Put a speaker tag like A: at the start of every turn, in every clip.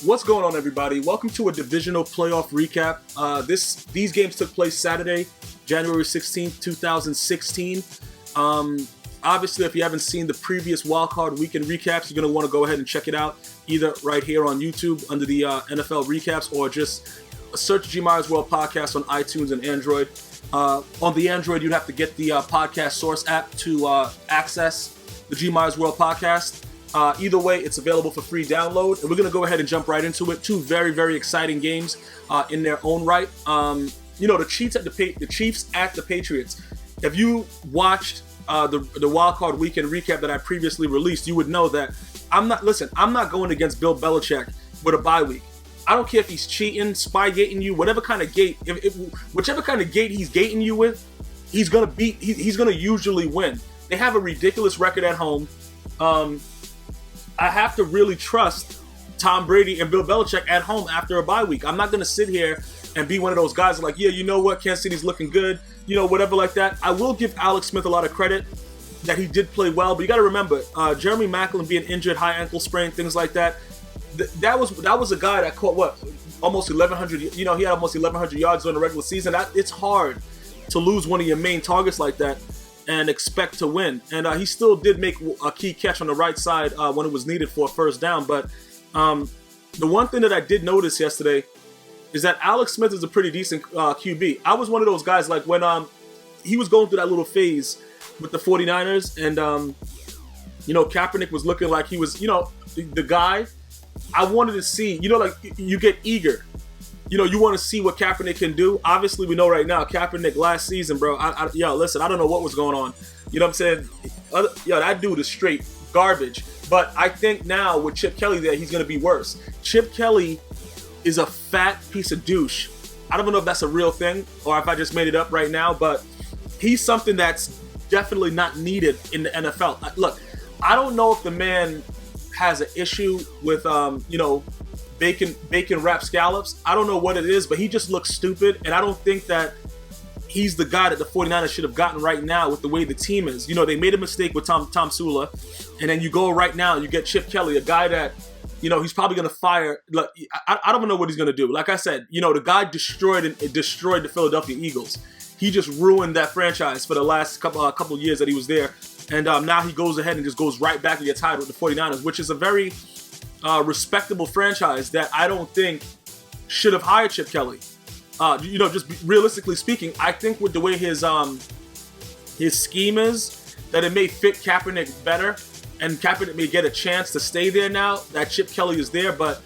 A: What's going on, everybody? Welcome to a divisional playoff recap. These games took place Saturday, January 16th, 2016. Obviously, if you haven't seen the previous wildcard weekend recaps, you're going to want to go ahead and check it out, either right here on YouTube under the NFL recaps, or just search GmiasWorld podcast on iTunes and Android. On the Android, you'd have to get the podcast source app to access the GmiasWorld podcast. Either way, it's available for free download, and we're going to go ahead and jump right into it. Two very, very exciting games in their own right. The Chiefs at the Patriots. If you watched the wild card weekend recap that I previously released, you would know that I'm not going against Bill Belichick with a bye week. I don't care if he's cheating, spy gating you, whatever kind of gate, whichever kind of gate he's gating you with, he's gonna usually win. They have a ridiculous record at home. I have to really trust Tom Brady and Bill Belichick at home after a bye week. I'm not going to sit here and be one of those guys like, yeah, you know what, Kansas City's looking good, whatever like that. I will give Alex Smith a lot of credit that he did play well, but you got to remember, Jeremy Maclin being injured, high ankle sprain, things like that. That was a guy that caught almost 1,100. He had almost 1,100 yards during the regular season. It's hard to lose one of your main targets like that and expect to win. And he still did make a key catch on the right side when it was needed for a first down. But the one thing that I did notice yesterday is that Alex Smith is a pretty decent QB. I was one of those guys, like when he was going through that little phase with the 49ers, and Kaepernick was looking like he was, the guy. I wanted to see, you get eager. You want to see what Kaepernick can do. Obviously, we know right now, Kaepernick last season, bro. Listen, I don't know what was going on. You know what I'm saying? That dude is straight garbage. But I think now with Chip Kelly there, he's going to be worse. Chip Kelly is a fat piece of douche. I don't know if that's a real thing or if I just made it up right now, but he's something that's definitely not needed in the NFL. Look, I don't know if the man has an issue with, bacon wrapped scallops. I don't know what it is, but he just looks stupid, and I don't think that he's the guy that the 49ers should have gotten right now with the way the team is. They made a mistake with Tom Sula, and then you go right now and you get Chip Kelly, a guy that, he's probably going to fire. Look, I don't know what he's going to do. Like I said, the guy destroyed the Philadelphia Eagles. He just ruined that franchise for the last couple years that he was there, and now he goes ahead and just goes right back and gets hired with the 49ers, which is a very respectable franchise that I don't think should have hired Chip Kelly. Just realistically speaking, I think with the way his scheme is, that it may fit Kaepernick better, and Kaepernick may get a chance to stay there now that Chip Kelly is there. But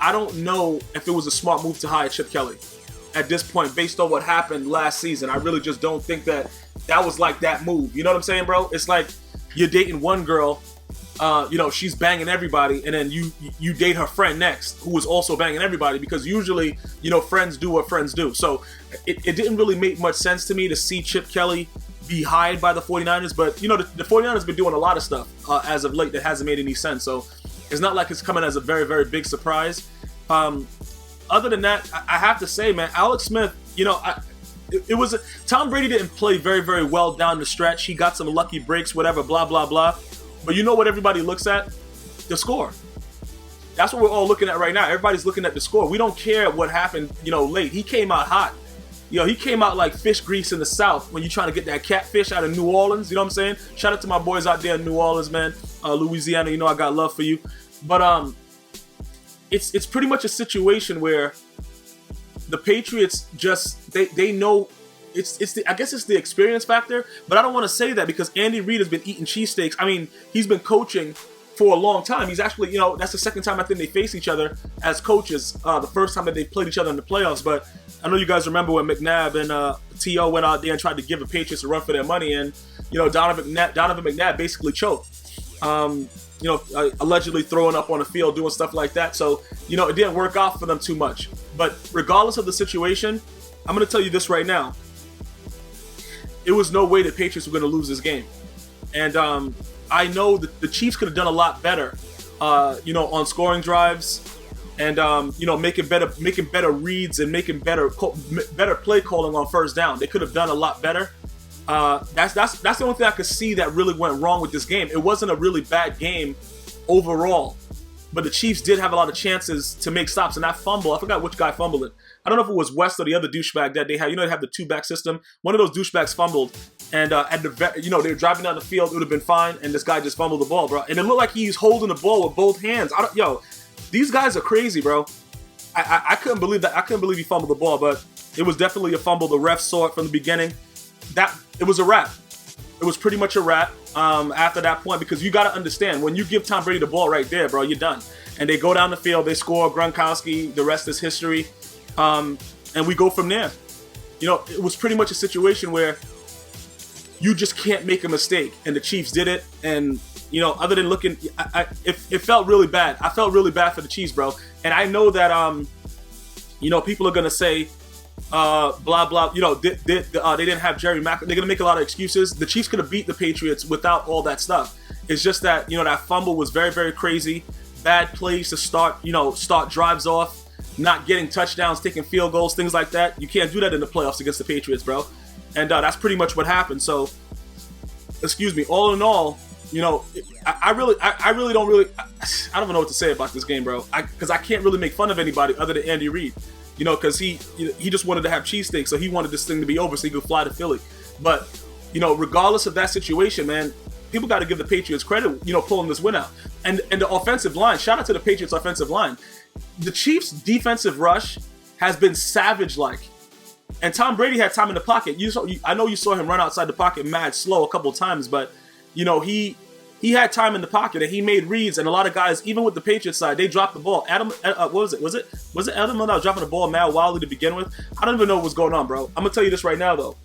A: I don't know if it was a smart move to hire Chip Kelly at this point, based on what happened last season. I really just don't think that was like that move. You know what I'm saying, bro? It's like you're dating one girl. She's banging everybody, and then you date her friend next, who is also banging everybody, because usually, friends do what friends do. So it didn't really make much sense to me to see Chip Kelly be hired by the 49ers, but, the 49ers been doing a lot of stuff as of late that hasn't made any sense. So it's not like it's coming as a very, very big surprise. Other than that, I have to say, man, Alex Smith, Tom Brady didn't play very, very well down the stretch. He got some lucky breaks, whatever, blah, blah, blah. But you know what everybody looks at? The score. That's what we're all looking at right now. Everybody's looking at the score. We don't care what happened, late. He came out hot. He came out like fish grease in the South when you're trying to get that catfish out of New Orleans. You know what I'm saying? Shout out to my boys out there in New Orleans, man. Louisiana, I got love for you. But it's pretty much a situation where the Patriots just, they know. I guess it's the experience factor, but I don't want to say that because Andy Reid has been eating cheesesteaks. I mean, he's been coaching for a long time. He's actually, that's the second time I think they face each other as coaches. The first time that they played each other in the playoffs. But I know you guys remember when McNabb and T.O. went out there and tried to give the Patriots a run for their money, and Donovan McNabb basically choked. Allegedly throwing up on the field, doing stuff like that. So, it didn't work out for them too much. But regardless of the situation, I'm going to tell you this right now. It was no way the Patriots were going to lose this game. And I know that the Chiefs could have done a lot better, on scoring drives and, making better reads and making better play calling on first down. They could have done a lot better. That's the only thing I could see that really went wrong with this game. It wasn't a really bad game overall. but the Chiefs did have a lot of chances to make stops. And that fumble, I forgot which guy fumbled it. I don't know if it was West or the other douchebag that they had. You know, they have the two-back system. One of those douchebags fumbled, and they were driving down the field. It would have been fine, and this guy just fumbled the ball, bro. And it looked like he's holding the ball with both hands. These guys are crazy, bro. I couldn't believe that. I couldn't believe he fumbled the ball, but it was definitely a fumble. The ref saw it from the beginning. It was a wrap. It was pretty much a wrap after that point, because you got to understand, when you give Tom Brady the ball right there, bro, you're done. And they go down the field, they score, Gronkowski, the rest is history. And we go from there. You know, it was pretty much a situation where you just can't make a mistake. And the Chiefs did it. And, you know, other than looking, it felt really bad. I felt really bad for the Chiefs, bro. And I know that, you know, people are going to say, blah, blah, you know, they didn't have Jerry Mack. They're going to make a lot of excuses. The Chiefs could have beat the Patriots without all that stuff. It's just that, you know, that fumble was very, very crazy. Bad plays to start drives off. Not getting touchdowns, taking field goals, things like that. You can't do that in the playoffs against the Patriots, bro. And that's pretty much what happened. So, excuse me. All in all, you know, I don't even know what to say about this game, bro. Because I can't really make fun of anybody other than Andy Reid. You know, because he just wanted to have cheesesteaks, so he wanted this thing to be over so he could fly to Philly. But, you know, regardless of that situation, man, people got to give the Patriots credit, you know, pulling this win out. And the offensive line, shout out to the Patriots offensive line. The Chiefs' defensive rush has been savage-like. And Tom Brady had time in the pocket. I know you saw him run outside the pocket mad slow a couple of times, but, you know, he had time in the pocket and he made reads. And a lot of guys, even with the Patriots side, they dropped the ball. What was it? Was it Adam that was dropping the ball mad wildly to begin with? I don't even know what was going on, bro. I'm going to tell you this right now, though.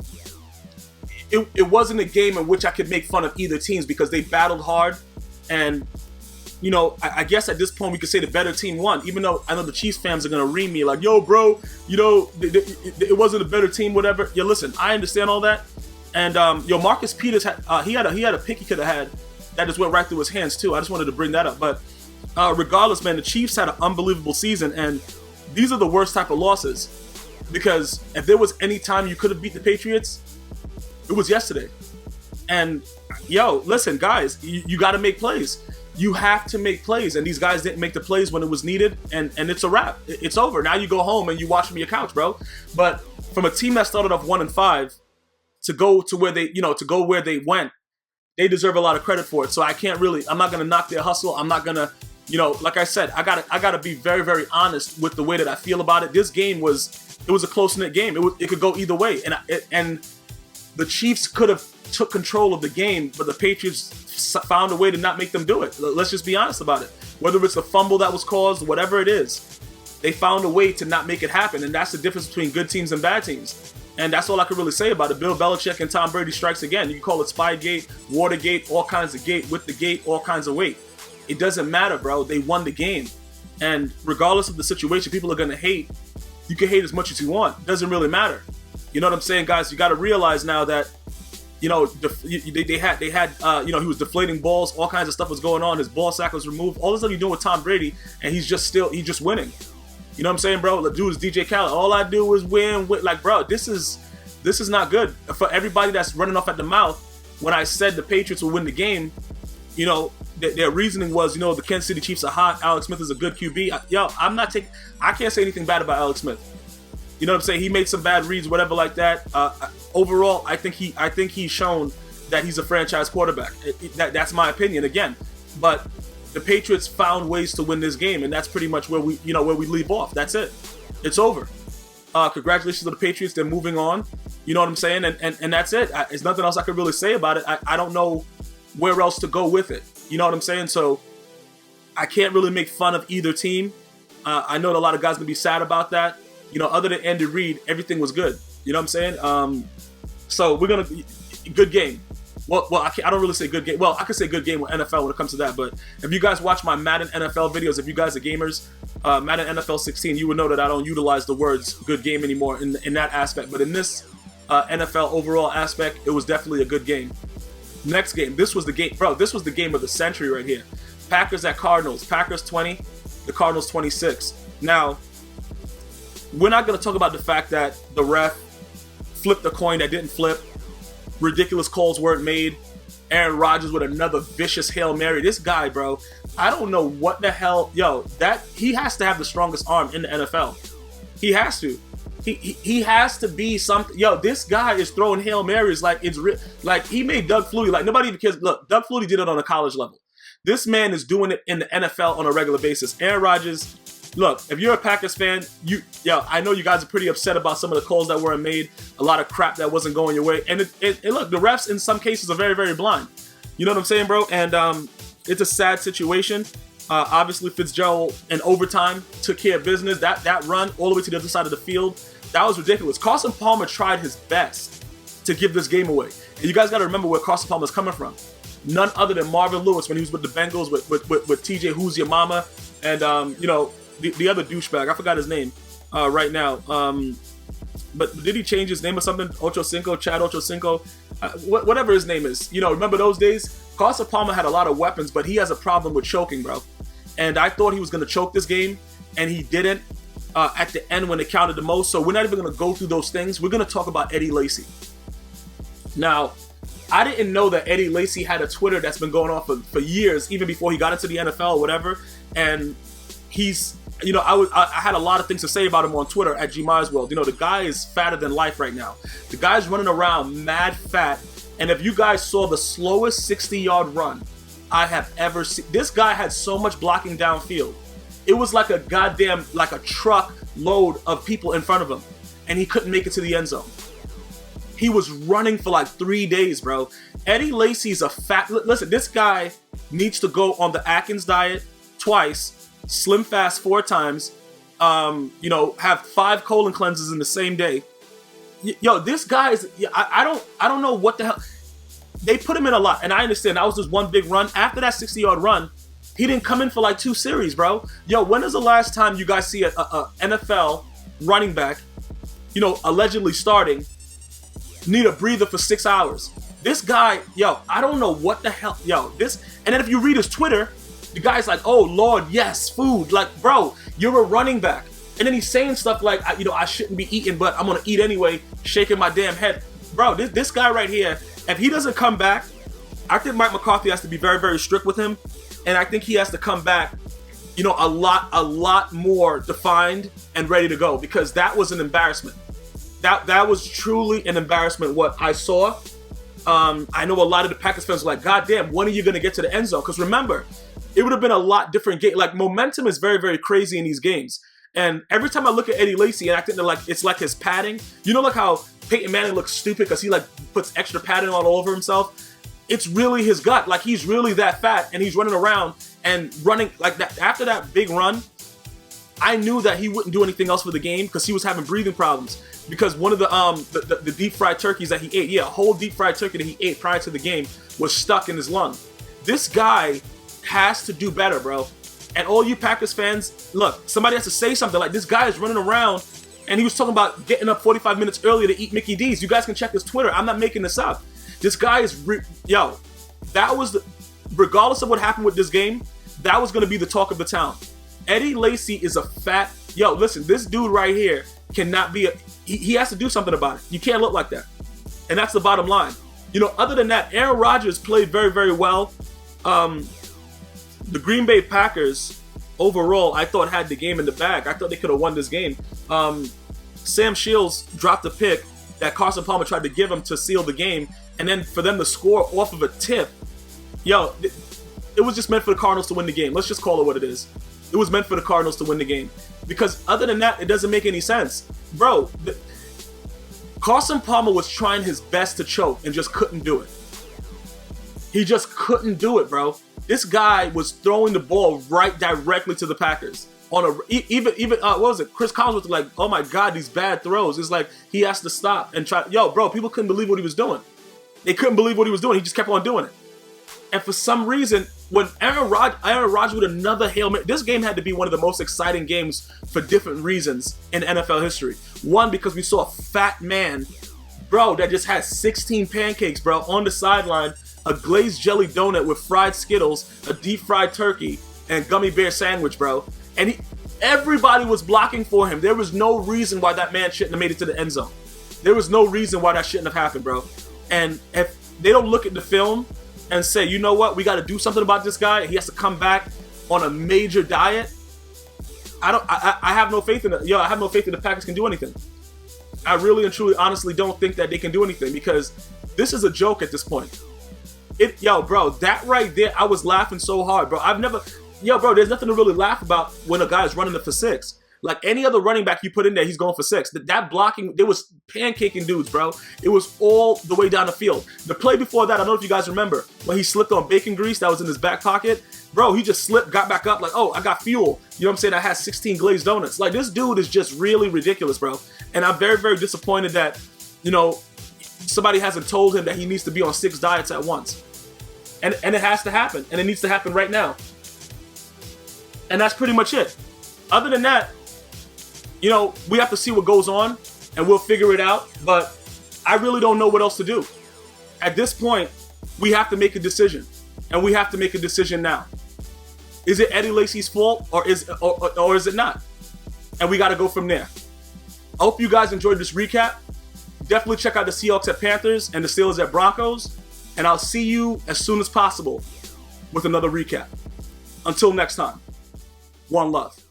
A: It wasn't a game in which I could make fun of either teams because they battled hard. And, you know, I guess at this point we could say the better team won, even though I know the Chiefs fans are going to ream me like, yo, bro, you know, it wasn't a better team, whatever. Yeah, listen, I understand all that. And, Marcus Peters, he had a pick he could have had that just went right through his hands, too. I just wanted to bring that up. But regardless, man, the Chiefs had an unbelievable season. And these are the worst type of losses. Because if there was any time you could have beat the Patriots, it was yesterday. And, listen, guys, you got to make plays. You have to make plays, and these guys didn't make the plays when it was needed, and it's a wrap. It's over. Now you go home and you watch from your couch, bro. But from a team that started off 1-5 to go to where they went, they deserve a lot of credit for it. So I'm not gonna knock their hustle. I'm not gonna, like I said, I gotta be very, very honest with the way that I feel about it. This game was a close-knit game. It could go either way, and the Chiefs could have took control of the game, but the Patriots found a way to not make them do it. Let's just be honest about it. Whether it's the fumble that was caused, whatever it is, they found a way to not make it happen, and that's the difference between good teams and bad teams. And that's all I can really say about it. Bill Belichick and Tom Brady strikes again. You can call it Spygate, Watergate, all kinds of gate, with the gate, all kinds of weight. It doesn't matter, bro. They won the game. And regardless of the situation, people are going to hate. You can hate as much as you want. It doesn't really matter. You know what I'm saying, guys? You got to realize now that, they had, he was deflating balls. All kinds of stuff was going on. His ball sack was removed. All this stuff you're doing with Tom Brady, and he's just winning. You know what I'm saying, bro? The dude is DJ Khaled. All I do is win. Like, bro, this is not good. For everybody that's running off at the mouth, when I said the Patriots will win the game, their reasoning was, the Kansas City Chiefs are hot. Alex Smith is a good QB. I can't say anything bad about Alex Smith. You know what I'm saying? He made some bad reads, whatever like that. Overall, I think he's shown that he's a franchise quarterback. That's my opinion again. But the Patriots found ways to win this game, and that's pretty much where we leave off. That's it. It's over. Congratulations to the Patriots. They're moving on. You know what I'm saying? And that's it. There's nothing else I could really say about it. I don't know where else to go with it. You know what I'm saying? So I can't really make fun of either team. I know that a lot of guys gonna be sad about that. Other than Andy Reid, everything was good. You know what I'm saying? So we're gonna good game. Well, I don't really say good game. Well, I could say good game with NFL when it comes to that. But if you guys watch my Madden NFL videos, if you guys are gamers, Madden NFL 16, you would know that I don't utilize the words good game anymore in that aspect. But in this NFL overall aspect, it was definitely a good game. Next game, this was the game, bro. This was the game of the century right here. Packers at Cardinals. Packers 20, the Cardinals 26. Now, we're not going to talk about the fact that the ref flipped a coin that didn't flip. Ridiculous calls weren't made, Aaron Rodgers with another vicious Hail Mary. This guy, bro, I don't know what the hell. Yo, that he has to have the strongest arm in the NFL. He has to. He has to be something. Yo, this guy is throwing Hail Marys like it's like he made Doug Flutie. Like nobody even cares. Look, Doug Flutie did it on a college level. This man is doing it in the NFL on a regular basis. Aaron Rodgers. Look, if you're a Packers fan, I know you guys are pretty upset about some of the calls that weren't made, a lot of crap that wasn't going your way. And look, the refs in some cases are very, very blind. You know what I'm saying, bro? And it's a sad situation. Obviously, Fitzgerald in overtime took care of business. That run all the way to the other side of the field, that was ridiculous. Carson Palmer tried his best to give this game away. And you guys got to remember where Carson Palmer's coming from. None other than Marvin Lewis when he was with the Bengals with TJ Who's Your Mama and the other douchebag. I forgot his name right now. But did he change his name or something? Chad Ochocinco, whatever his name is. Remember those days? Carson Palmer had a lot of weapons, but he has a problem with choking, bro. And I thought he was going to choke this game, and he didn't at the end when it counted the most. So we're not even going to go through those things. We're going to talk about Eddie Lacy. Now, I didn't know that Eddie Lacy had a Twitter that's been going on for years, even before he got into the NFL or whatever. And he's, I had a lot of things to say about him on Twitter at GmiasWorld. The guy is fatter than life right now. The guy's running around mad fat. And if you guys saw the slowest 60-yard run I have ever seen, this guy had so much blocking downfield. It was like a truck load of people in front of him. And he couldn't make it to the end zone. He was running for like 3 days, bro. Eddie Lacy's a fat... Listen, this guy needs to go on the Atkins diet twice, slim fast 4 times, have 5 colon cleanses in the same day. Yo, this guy is... I don't know what the hell... They put him in a lot, and I understand that was just one big run. After that 60-yard run, he didn't come in for like 2 series, bro. Yo, when is the last time you guys see a NFL running back, allegedly starting, need a breather for 6 hours? This guy, I don't know what the hell, this. And then if you read his Twitter, the guy's like, oh Lord, yes, food. Like, bro, you're a running back. And then he's saying stuff like, I shouldn't be eating, but I'm gonna eat anyway, shaking my damn head. Bro, this guy right here, if he doesn't come back, I think Mike McCarthy has to be very, very strict with him. And I think he has to come back, a lot more defined and ready to go, because that was an embarrassment. That was truly an embarrassment what I saw. I know a lot of the Packers fans were like, God damn, when are you going to get to the end zone? Because remember, it would have been a lot different game. Like, momentum is very, very crazy in these games. And every time I look at Eddie Lacy, and I think it's like his padding. Like how Peyton Manning looks stupid because he puts extra padding all over himself. It's really his gut. Like, he's really that fat, and he's running around and running like that. After that big run, I knew that he wouldn't do anything else for the game because he was having breathing problems. Because one of the deep fried turkeys that he ate, a whole deep fried turkey that he ate prior to the game was stuck in his lung. This guy has to do better, bro. And all you Packers fans, look, somebody has to say something. Like, this guy is running around, and he was talking about getting up 45 minutes earlier to eat Mickey D's. You guys can check his Twitter. I'm not making this up. This guy is, that was regardless of what happened with this game, that was going to be the talk of the town. Eddie Lacy is a fat, listen, this dude right here cannot be he has to do something about it. You can't look like that. And that's the bottom line. Other than that, Aaron Rodgers played very, very well. The Green Bay Packers, overall, I thought had the game in the bag. I thought they could have won this game. Sam Shields dropped a pick that Carson Palmer tried to give him to seal the game. And then for them to score off of a tip, it was just meant for the Cardinals to win the game. Let's just call it what it is. It was meant for the Cardinals to win the game. Because other than that, it doesn't make any sense. Bro, Carson Palmer was trying his best to choke and just couldn't do it. He just couldn't do it, bro. This guy was throwing the ball right directly to the Packers. Even what was it? Chris Collins was like, oh my God, these bad throws. It's like he has to stop and try. Bro, people couldn't believe what he was doing. They couldn't believe what he was doing. He just kept on doing it. And for some reason, when Aaron Rodgers with another Hail Mary, this game had to be one of the most exciting games for different reasons in NFL history. One, because we saw a fat man, bro, that just had 16 pancakes, bro, on the sideline, a glazed jelly donut with fried Skittles, a deep fried turkey, and gummy bear sandwich, bro. And everybody was blocking for him. There was no reason why that man shouldn't have made it to the end zone. There was no reason why that shouldn't have happened, bro. And if they don't look at the film, and say, you know what, we got to do something about this guy. He has to come back on a major diet. I have no faith in it. I have no faith that the Packers can do anything. I really and truly, honestly don't think that they can do anything because this is a joke at this point. Bro, that right there, I was laughing so hard, bro. Bro, there's nothing to really laugh about when a guy is running it for 6. Like any other running back you put in there, he's going for 6. That blocking, there was pancaking dudes, bro. It was all the way down the field. The play before that, I don't know if you guys remember, when he slipped on bacon grease that was in his back pocket. Bro, he just slipped, got back up like, oh, I got fuel. You know what I'm saying? I had 16 glazed donuts. Like, this dude is just really ridiculous, bro. And I'm very, very disappointed that, somebody hasn't told him that he needs to be on 6 diets at once. And it has to happen. And it needs to happen right now. And that's pretty much it. Other than that, we have to see what goes on and we'll figure it out. But I really don't know what else to do. At this point, we have to make a decision. And we have to make a decision now. Is it Eddie Lacy's fault or is it not? And we got to go from there. I hope you guys enjoyed this recap. Definitely check out the Seahawks at Panthers and the Steelers at Broncos. And I'll see you as soon as possible with another recap. Until next time, one love.